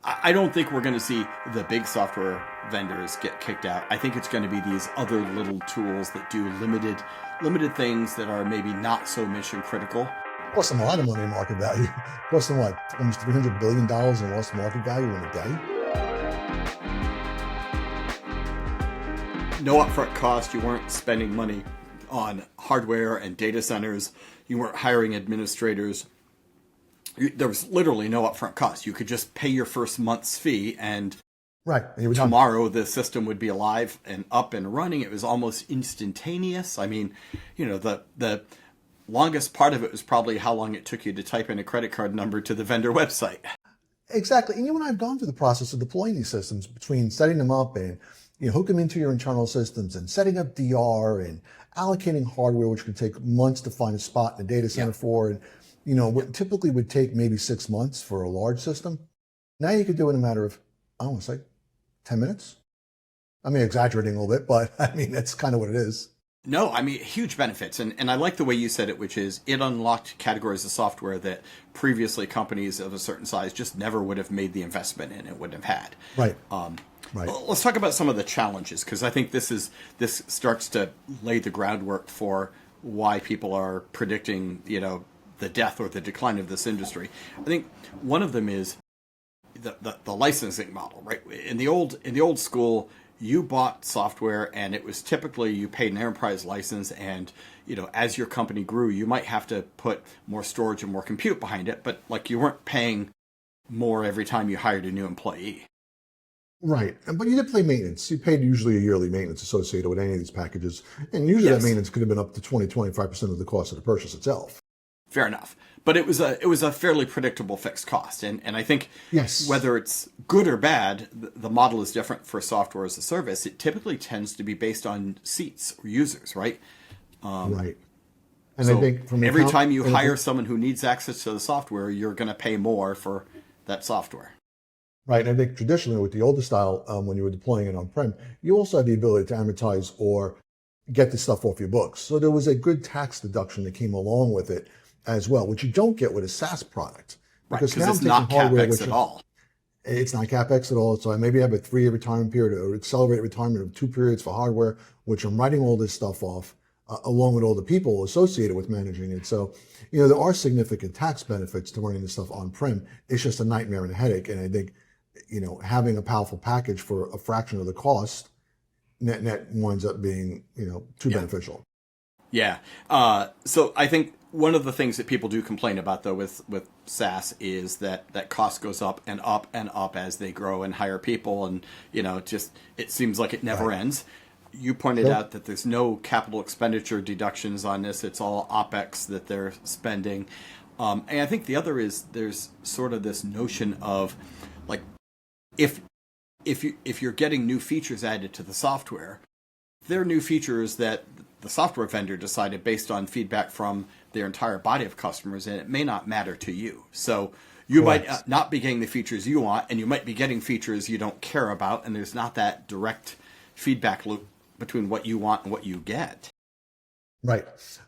I don't think we're going to see the big software vendors get kicked out. I think it's going to be these other little tools that do limited things that are maybe not so mission critical. Cost them a lot of money in market value. Cost them what, almost $300 billion in lost market value in a day? No upfront cost. You weren't spending money on hardware and data centers. You weren't hiring administrators. There was literally no upfront cost. You could just pay your first month's fee, and Right. And tomorrow the system would be alive and up and running. It was almost instantaneous. I mean, the longest part of it was probably how long it took you to type in a credit card number to the vendor website. Exactly. And you and I have gone through the process of deploying these systems, between setting them up and hook them into your internal systems and setting up DR and allocating hardware, which could take months to find a spot in the data center for. And, what typically would take maybe 6 months for a large system, now you could do it in a matter of, I want to say, 10 minutes. I mean, exaggerating a little bit, but I mean, that's kind of what it is. No, I mean, huge benefits. And I like the way you said it, which is it unlocked categories of software that previously companies of a certain size just never would have made the investment in and wouldn't have had. Right. Right. Let's talk about some of the challenges, because I think this starts to lay the groundwork for why people are predicting, the death or the decline of this industry. I think one of them is the licensing model, right? In the old school, you bought software and it was typically you paid an enterprise license, and as your company grew, you might have to put more storage and more compute behind it, but like you weren't paying more every time you hired a new employee. Right. But you did pay maintenance. You paid usually a yearly maintenance associated with any of these packages. And usually that maintenance could have been up to 25% of the cost of the purchase itself. Fair enough. But it was a fairly predictable fixed cost. And I think whether it's good or bad, the model is different for software as a service. It typically tends to be based on seats or users, right? Right. And so I think from every time you hire someone who needs access to the software, you're going to pay more for that software. Right. And I think traditionally with the older style, when you were deploying it on-prem, you also had the ability to amortize or get the stuff off your books. So there was a good tax deduction that came along with it as well, which you don't get with a SaaS product. Because now it's not CapEx at all. It's not CapEx at all. So I maybe have a 3-year retirement period or accelerated retirement of 2 periods for hardware, which I'm writing all this stuff off along with all the people associated with managing it. So, there are significant tax benefits to running this stuff on-prem. It's just a nightmare and a headache. And I think, having a powerful package for a fraction of the cost, net winds up being, too beneficial. Yeah. So I think one of the things that people do complain about, though, with SaaS is that cost goes up and up and up as they grow and hire people. And, it seems like it never ends. You pointed out that there's no capital expenditure deductions on this. It's all OpEx that they're spending. And I think the other is there's sort of this notion of, like, if you're getting new features added to the software, they're new features that the software vendor decided based on feedback from their entire body of customers, and it may not matter to you. So you might not be getting the features you want, and you might be getting features you don't care about, and there's not that direct feedback loop between what you want and what you get. Right.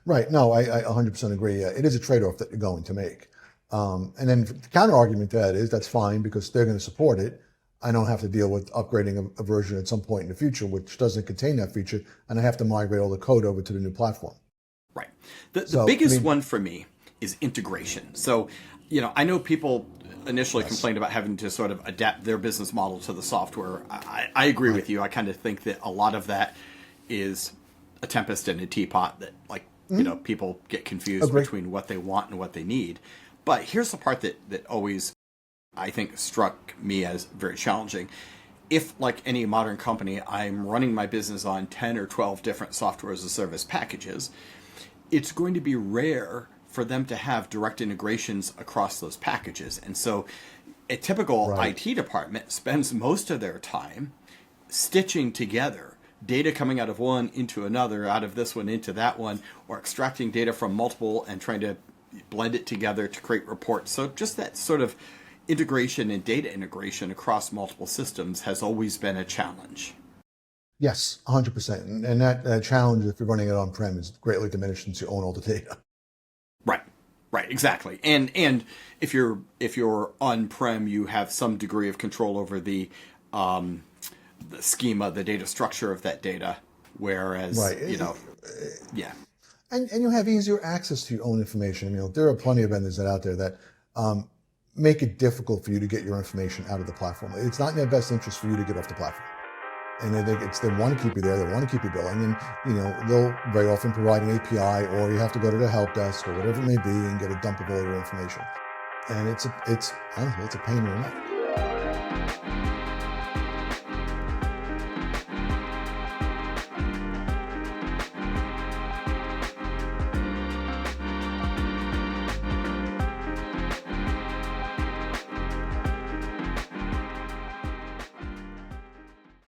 No, I 100% agree. It is a trade-off that you're going to make. And then the counter argument to that is that's fine because they're going to support it. I don't have to deal with upgrading a version at some point in the future, which doesn't contain that feature, and I have to migrate all the code over to the new platform. Right. The biggest one for me is integration. So, I know people initially complained about having to sort of adapt their business model to the software. I agree with you. I kind of think that a lot of that is a tempest in a teapot that, people get confused between what they want and what they need. But here's the part that always, I think, struck me as very challenging. If, like any modern company, I'm running my business on 10 or 12 different software as a service packages, it's going to be rare for them to have direct integrations across those packages. And so a typical IT department spends most of their time stitching together data coming out of one into another, out of this one into that one, or extracting data from multiple and trying to blend it together to create reports. So just that sort of integration and data integration across multiple systems has always been a challenge. Yes, 100%. And that challenge, if you're running it on-prem, is greatly diminished since you own all the data. Right. Right, exactly. And if you're on-prem, you have some degree of control over the schema, the data structure of that data. Whereas, Right. Yeah. And you have easier access to your own information. There are plenty of vendors out there that make it difficult for you to get your information out of the platform. It's not in their best interest for you to get off the platform. And they want to keep you there, they want to keep you going, and they'll very often provide an API, or you have to go to the help desk or whatever it may be and get a dump of all your information. And it's a pain in the neck.